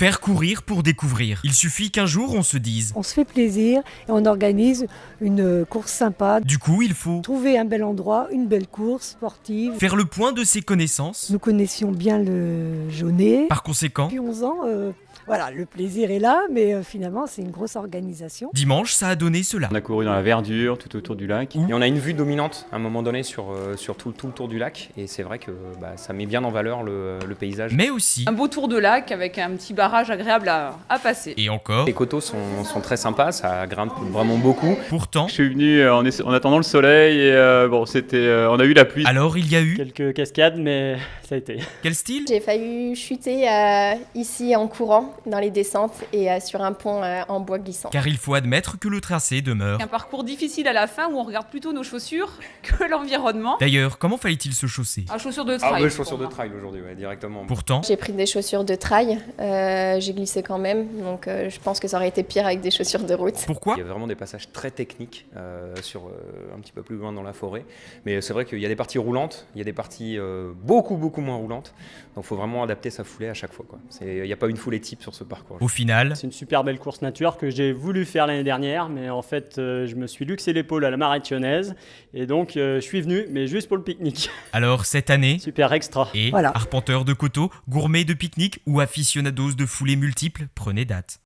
Faire courir pour découvrir. Il suffit qu'un jour on se dise. On se fait plaisir et on organise une course sympa. Du coup, il faut Trouver un bel endroit, une belle course sportive. faire le point de ses connaissances. Nous connaissions bien le Jaunet. Par conséquent, Depuis 11 ans, voilà, le plaisir est là, mais finalement c'est une grosse organisation. dimanche, ça a donné cela. On a couru dans la verdure, tout autour du lac. Et on a une vue dominante à un moment donné sur tout le tour du lac. Et c'est vrai que ça met bien en valeur le paysage. Mais aussi, Un beau tour de lac avec un petit barrage agréable à passer. et encore, Les coteaux sont très sympas, ça grimpe vraiment beaucoup. pourtant, Je suis venu en attendant le soleil et on a eu la pluie. alors il y a eu Quelques cascades, mais ça a été. quel style? J'ai failli chuter ici en courant dans les descentes et sur un pont en bois glissant. Car il faut admettre que le tracé demeure. Un parcours difficile à la fin où on regarde plutôt nos chaussures que l'environnement. D'ailleurs, comment fallait-il se chausser? Ah, chaussures de trail. Chaussures de trail aujourd'hui, directement. Pourtant, J'ai pris des chaussures de trail, j'ai glissé quand même, donc je pense que ça aurait été pire avec des chaussures de route. pourquoi? Il y a vraiment des passages très techniques sur un petit peu plus loin dans la forêt. Mais c'est vrai qu'il y a des parties roulantes, il y a des parties beaucoup moins roulantes. Donc il faut vraiment adapter sa foulée à chaque fois, quoi. Il n'y a pas une foulée type sur ce parcours. Au final, C'est une super belle course nature que j'ai voulu faire l'année dernière, mais en fait, je me suis luxé l'épaule à la marathonnaise et donc je suis venu, mais juste pour le pique-nique. alors cette année, Super extra. et Voilà. arpenteurs de coteaux, gourmets de pique-nique ou aficionados de foulées multiples, prenez date.